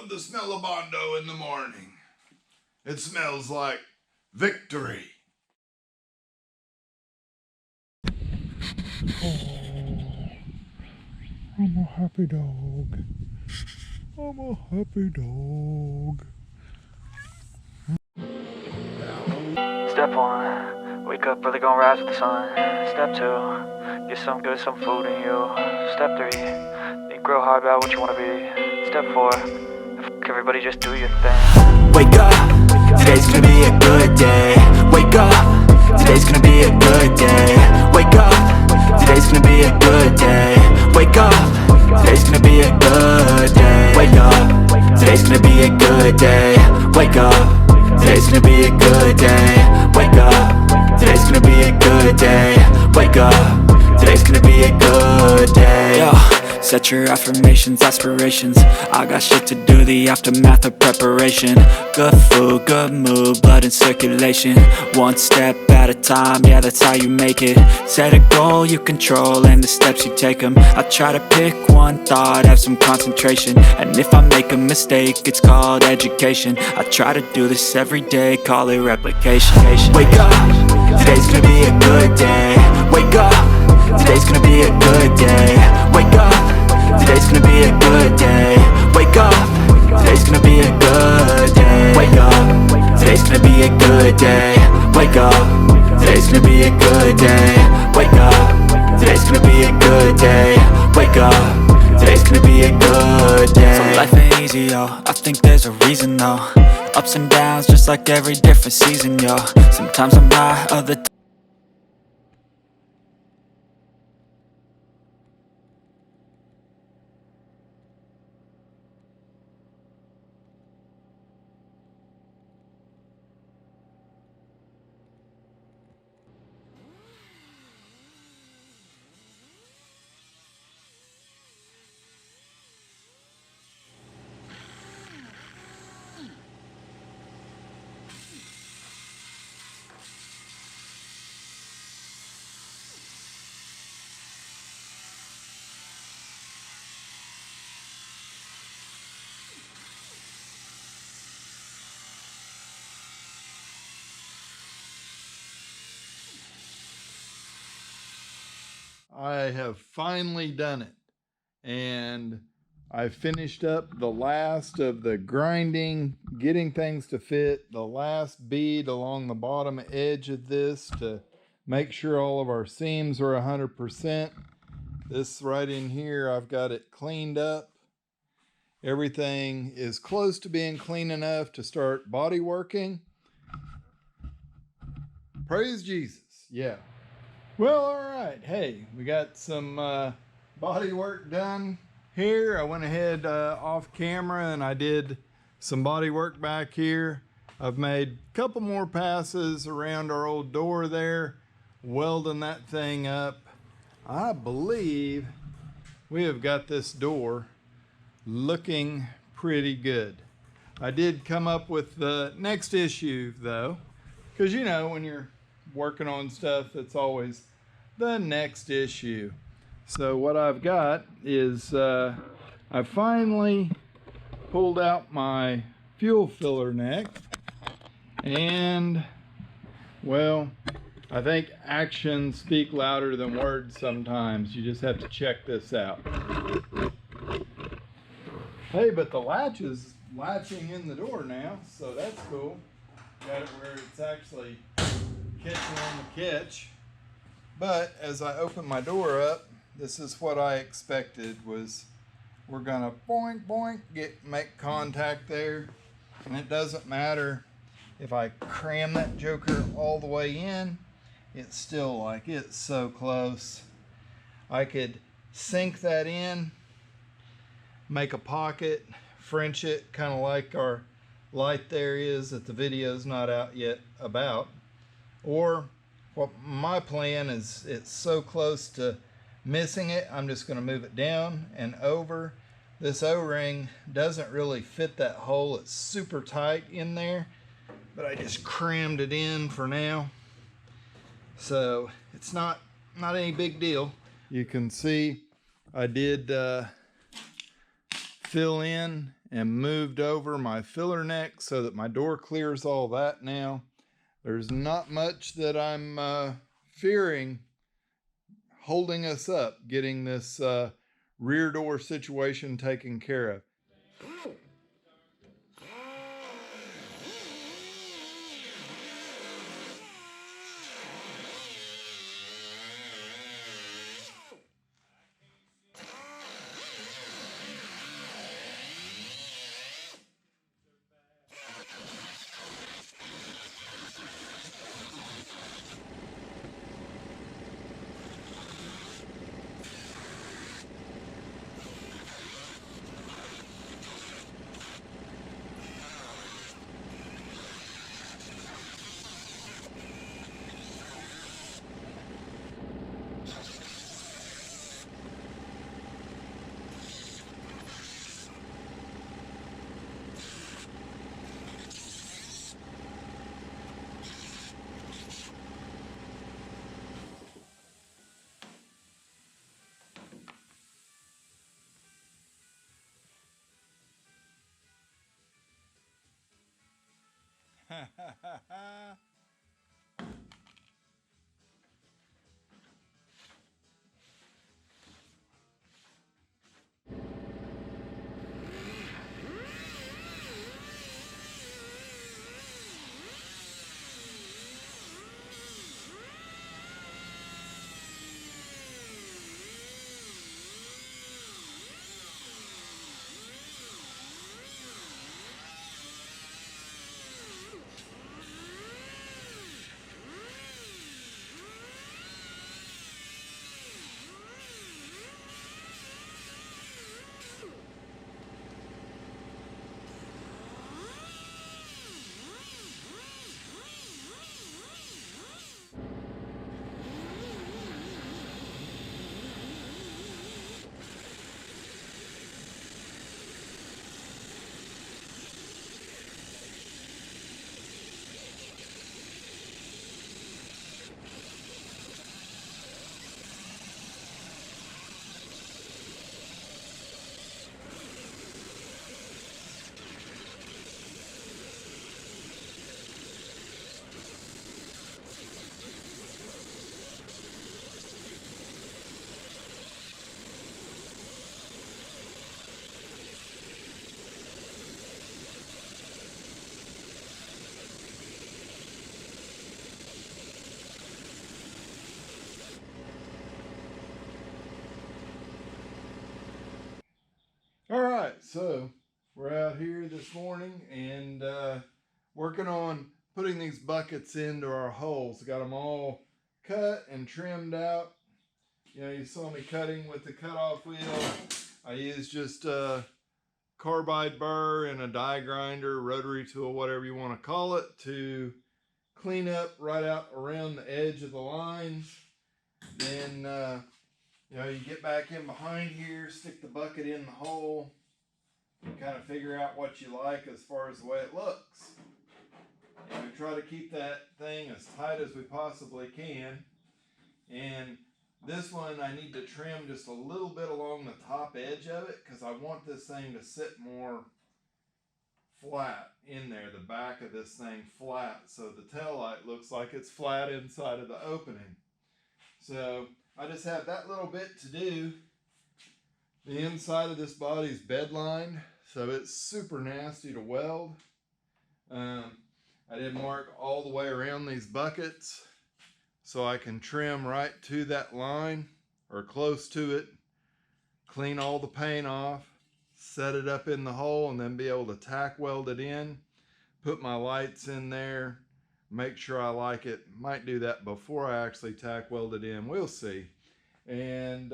love the smell of Bondo in the morning. It smells like victory. Oh, I'm a happy dog. I'm a happy dog. Step 1, wake up early, gonna rise with the sun. Step 2, get some good, some food in you. Step 3, think real hard about what you wanna be. Step 4, everybody just do your thing. Wake up, today's gonna be a good day. Wake up, today's gonna be a good day. Wake up, today's gonna be a good day. Wake up, today's gonna be a good day. Wake up, today's gonna be a good day. Wake up, today's gonna be a good day. Wake up, today's gonna be a good day. Wake up, today's gonna be a good day. Yo, set your affirmations, aspirations. I got shit to do, the aftermath of preparation. Good food, good mood, blood in circulation. One step at a time, yeah, that's how you make it. Set a goal you control and the steps you take them. I try to pick one thought, have some concentration. And if I make a mistake, it's called education. I try to do this every day, call it replication. Wake up, today's gonna be a good day. Wake up, today's gonna be a good day. Wake up, today's gonna be a good day. Wake up, today's gonna be a good day. Wake up, today's gonna be a good day. Wake up, today's gonna be a good day. Wake up, today's gonna be a good day. Wake up, today's gonna be a good day. So life ain't easy, yo, I think there's a reason though. Ups and downs, just like every different season, yo. Sometimes I'm high, other times I have finally done it, and I finished up the last of the grinding, getting things to fit, the last bead along the bottom edge of this to make sure all of our seams are 100%. This right in here, I've got it cleaned up. Everything is close to being clean enough to start body working. Praise Jesus. Yeah. Well, all right. Hey, we got some body work done here. I went ahead off camera and I did some body work back here. I've made a couple more passes around our old door there, welding that thing up. I believe we have got this door looking pretty good. I did come up with the next issue though, because you know, when you're working on stuff, it's always the next issue. So what I've got is I finally pulled out my fuel filler neck, and well, I think actions speak louder than words sometimes. You just have to check this out. Hey, but the latch is latching in the door now, so that's cool. Got it where it's actually catching on the catch. But as I open my door up, this is what I expected, was we're gonna boink boink make contact there, and it doesn't matter if I cram that joker all the way in, it's still like it's so close. I could sink that in, make a pocket, French it, kind of like our light there is that the video's not out yet about. Or what my plan is, it's so close to missing it, I'm just going to move it down and over. This O-ring doesn't really fit that hole. It's super tight in there, but I just crammed it in for now. So it's not any big deal. You can see I did fill in and moved over my filler neck so that my door clears all that now. There's not much that I'm fearing holding us up getting this rear door situation taken care of. All right, so we're out here this morning and working on putting these buckets into our holes. Got them all cut and trimmed out. You know, you saw me cutting with the cutoff wheel. I used just a carbide burr and a die grinder, rotary tool, whatever you want to call it, to clean up right out around the edge of the lines. Then you know, you get back in behind here, stick the bucket in the hole, and kind of figure out what you like as far as the way it looks. And we try to keep that thing as tight as we possibly can. And this one I need to trim just a little bit along the top edge of it because I want this thing to sit more flat in there, the back of this thing flat, so the tail light looks like it's flat inside of the opening. So I just have that little bit to do. The inside of this body is bed lined, so it's super nasty to weld. I did mark all the way around these buckets so I can trim right to that line or close to it, clean all the paint off, set it up in the hole, and then be able to tack weld it in, put my lights in there, make sure I like it. Might do that before I actually tack weld it in. We'll see. And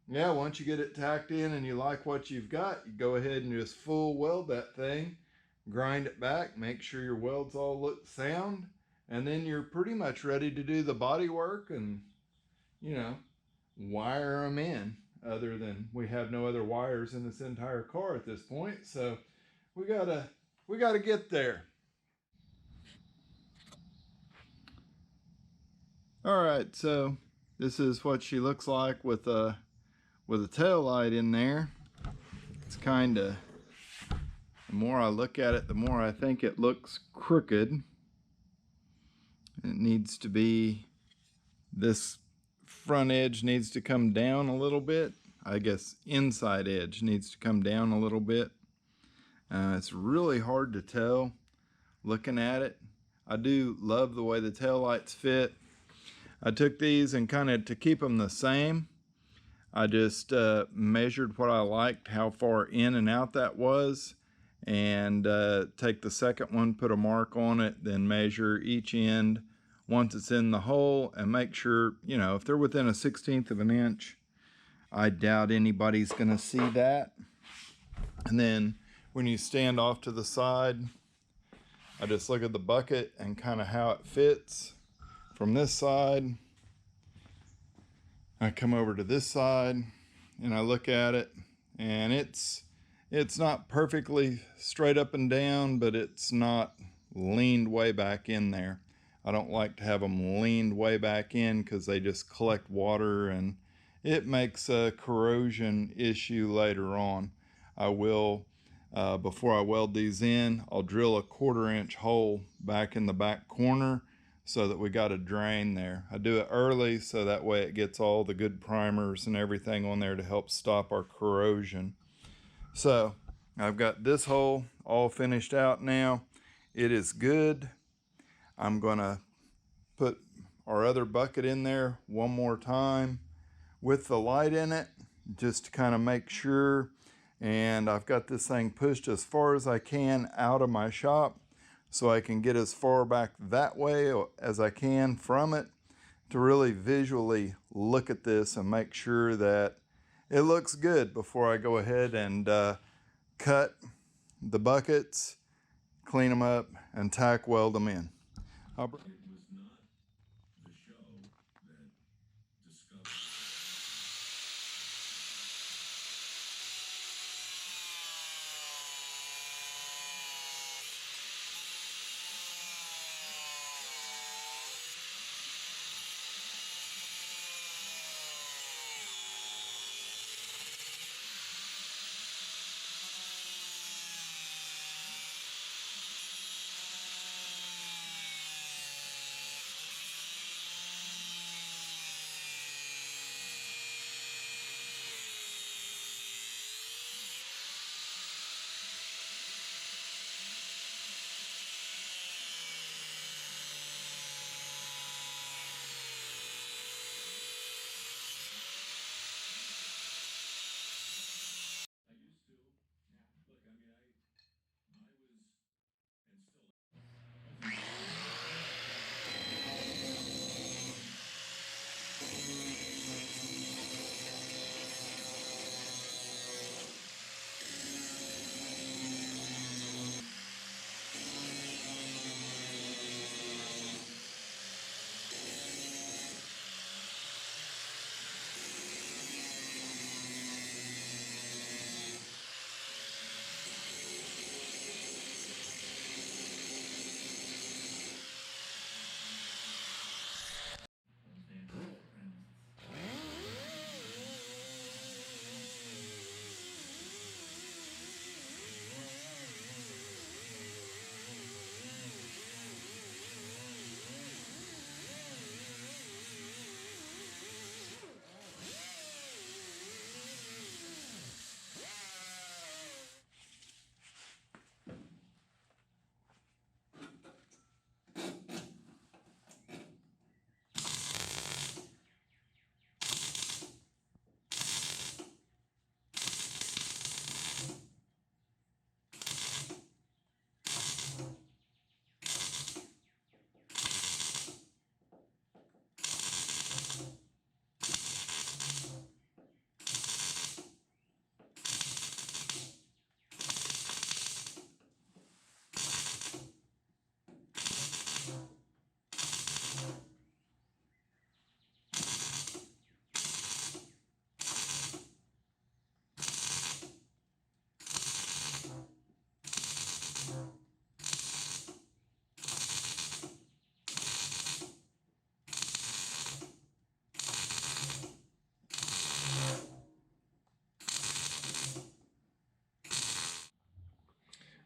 yeah, once you get it tacked in and you like what you've got, you go ahead and just full weld that thing, grind it back, make sure your welds all look sound, and then you're pretty much ready to do the body work and, you know, wire them in. Other than we have no other wires in this entire car at this point, so we gotta get there. All right, so this is what she looks like with a tail light in there. It's kind of The more I look at it, the more I think it looks crooked. It needs to be, this front edge needs to come down a little bit. I guess inside edge needs to come down a little bit. It's really hard to tell looking at it. I do love the way the taillights fit. I took these and kind of to keep them the same, I just measured what I liked, how far in and out that was, and take the second one, put a mark on it, then measure each end once it's in the hole and make sure, you know, if they're within 1/16 of an inch, I doubt anybody's gonna see that. And then when you stand off to the side, I just look at the bucket and kind of how it fits. From this side, I come over to this side and I look at it, and it's not perfectly straight up and down, but it's not leaned way back in there. I don't like to have them leaned way back in because they just collect water and it makes a corrosion issue later on. I will, before I weld these in, I'll drill a 1/4 inch hole back in the back corner so that we got a drain there. I do it early so that way it gets all the good primers and everything on there to help stop our corrosion. So I've got this hole all finished out now. It is good. I'm gonna put our other bucket in there one more time with the light in it, just to kind of make sure. And I've got this thing pushed as far as I can out of my shop so I can get as far back that way as I can from it to really visually look at this and make sure that it looks good before I go ahead and cut the buckets, clean them up, and tack weld them in.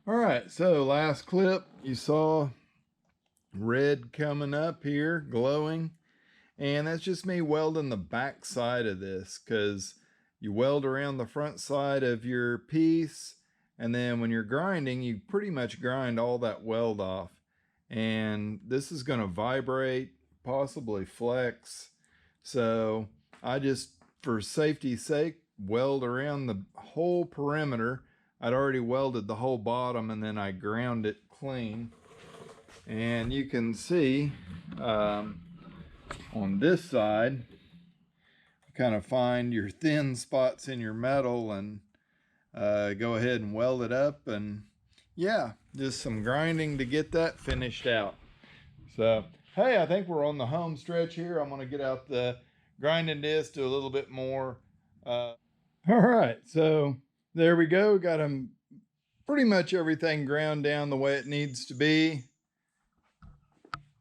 All right, so last clip you saw red coming up here, glowing, and that's just me welding the back side of this, because you weld around the front side of your piece, and then when you're grinding, you pretty much grind all that weld off, and this is going to vibrate, possibly flex. So I just, for safety's sake, weld around the whole perimeter. I'd already welded the whole bottom, and then I ground it clean. And you can see on this side, kind of find your thin spots in your metal and go ahead and weld it up. And yeah, just some grinding to get that finished out. So hey, I think we're on the home stretch here. I'm going to get out the grinding disc, do a little bit more. All right, so there we go. Got them pretty much everything ground down the way it needs to be.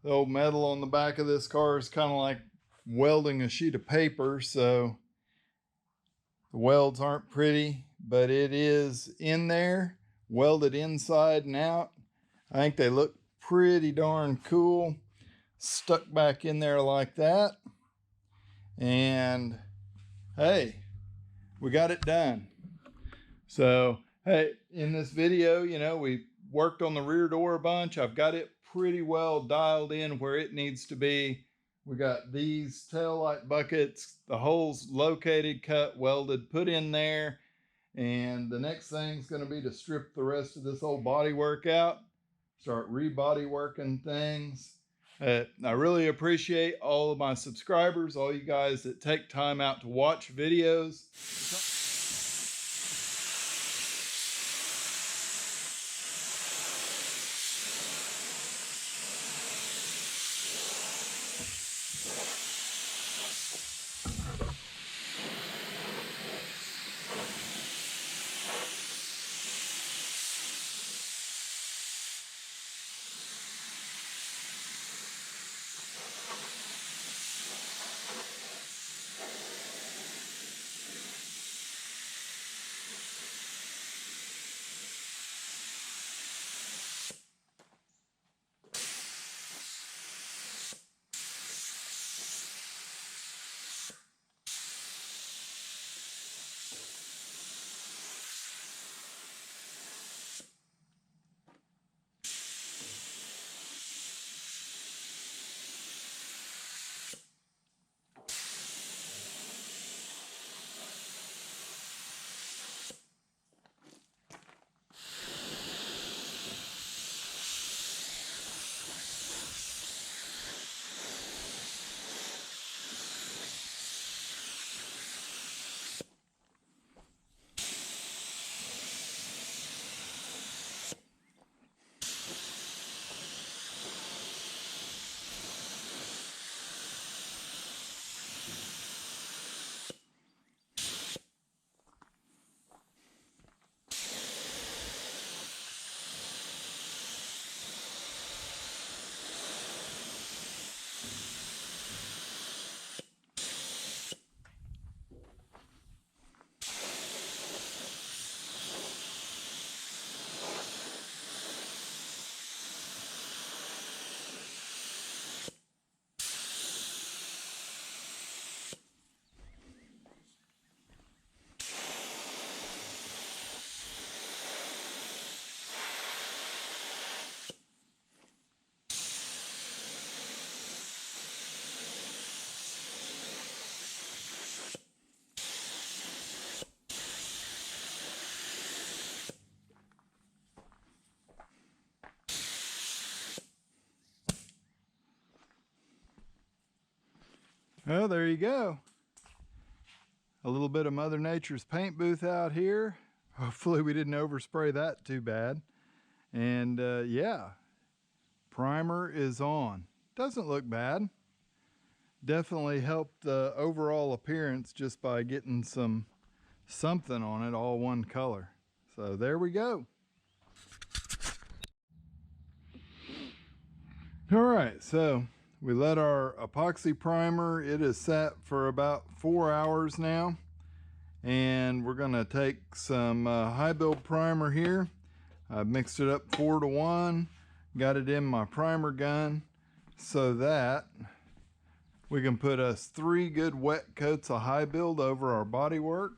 The old metal on the back of this car is kind of like welding a sheet of paper, so the welds aren't pretty, but it is in there, welded inside and out. I think they look pretty darn cool, stuck back in there like that. And hey, we got it done. So hey, in this video, you know, we worked on the rear door a bunch. I've got it pretty well dialed in where it needs to be. We got these tail light buckets, the holes located, cut, welded, put in there. And the next thing's going to be to strip the rest of this old body work out, start re-body working things. I really appreciate all of my subscribers, all you guys that take time out to watch videos. Well, there you go. A little bit of Mother Nature's paint booth out here. Hopefully we didn't overspray that too bad. And yeah, primer is on. Doesn't look bad. Definitely helped the overall appearance just by getting something on it, all one color. So there we go. All right, so we let our epoxy primer, it is sat for about 4 hours now. And we're gonna take some high build primer here. I mixed it up 4-to-1, got it in my primer gun so that we can put us 3 good wet coats of high build over our bodywork,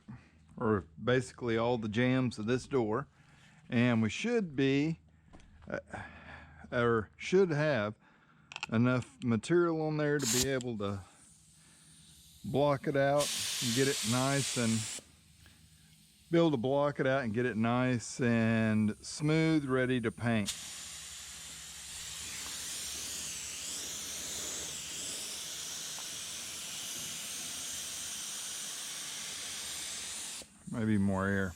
or basically all the jambs of this door. And we should be, or should have, enough material on there to be able to block it out and get it nice and be able to block it out and get it nice and smooth, ready to paint. Maybe more air.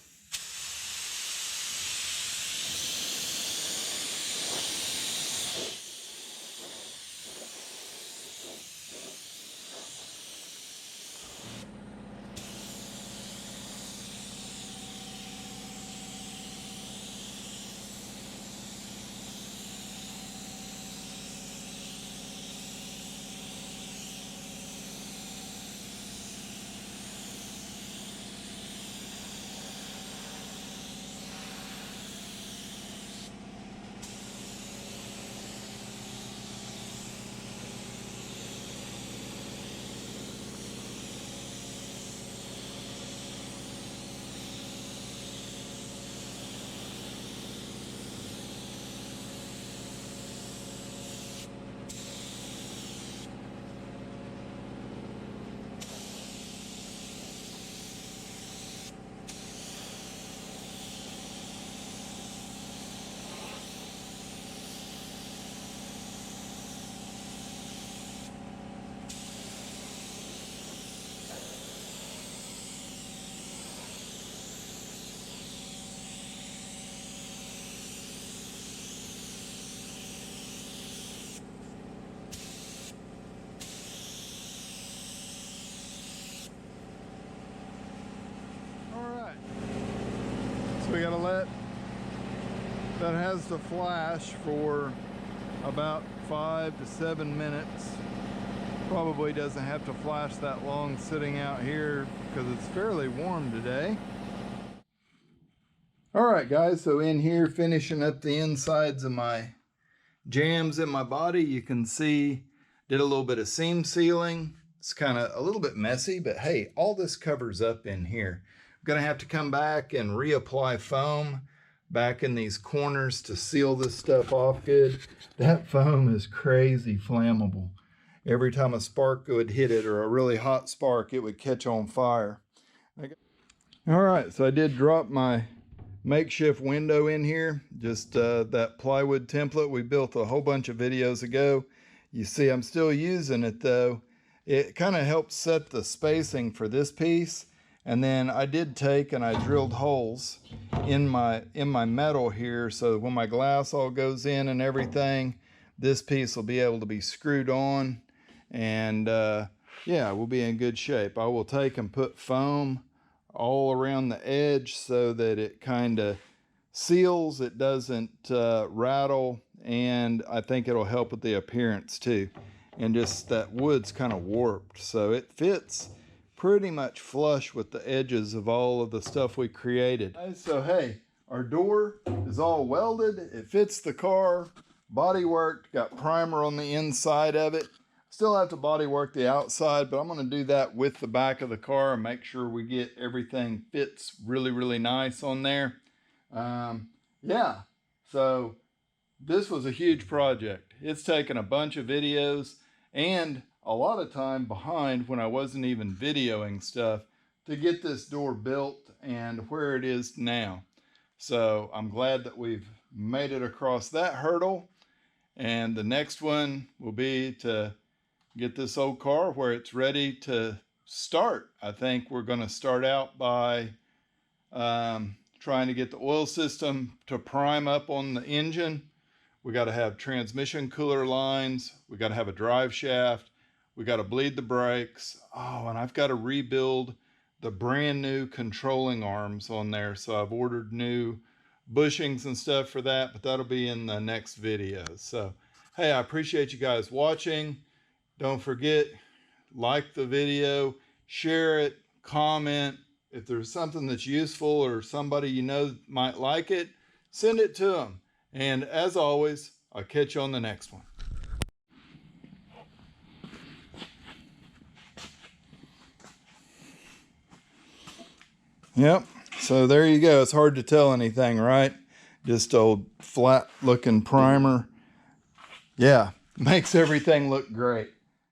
So we gotta let that has to flash for about 5 to 7 minutes. Probably doesn't have to flash that long sitting out here because it's fairly warm today. All right, guys, so in here finishing up the insides of my jambs in my body, you can see did a little bit of seam sealing. It's kind of a little bit messy, but hey, all this covers up in here. I'm gonna have to come back and reapply foam back in these corners to seal this stuff off good. That foam is crazy flammable. Every time a spark would hit it or a really hot spark, it would catch on fire. All right, so I did drop my makeshift window in here, just that plywood template we built a whole bunch of videos ago. You see I'm still using it though. It kind of helps set the spacing for this piece. And then I did take and I drilled holes in my metal here, so when my glass all goes in and everything, this piece will be able to be screwed on, and yeah, we'll be in good shape. I will take and put foam all around the edge so that it kind of seals, it doesn't rattle, and I think it'll help with the appearance too. And just that wood's kind of warped, so it fits pretty much flush with the edges of all of the stuff we created. So hey, our door is all welded. It fits the car, body worked, got primer on the inside of it. Still have to body work the outside, but I'm gonna do that with the back of the car and make sure we get everything fits really, really nice on there. Yeah, so this was a huge project. It's taken a bunch of videos and a lot of time behind when I wasn't even videoing stuff to get this door built and where it is now. So I'm glad that we've made it across that hurdle. And the next one will be to get this old car where it's ready to start. I think we're going to start out by trying to get the oil system to prime up on the engine. We got to have transmission cooler lines. We got to have a drive shaft. We got to bleed the brakes. Oh, and I've got to rebuild the brand new controlling arms on there. So I've ordered new bushings and stuff for that, but that'll be in the next video. So, hey, I appreciate you guys watching. Don't forget, like the video, share it, comment. If there's something that's useful or somebody you know might like it, send it to them. And as always, I'll catch you on the next one. Yep, so there you go. It's hard to tell anything, right? Just old flat looking primer. Yeah, makes everything look great.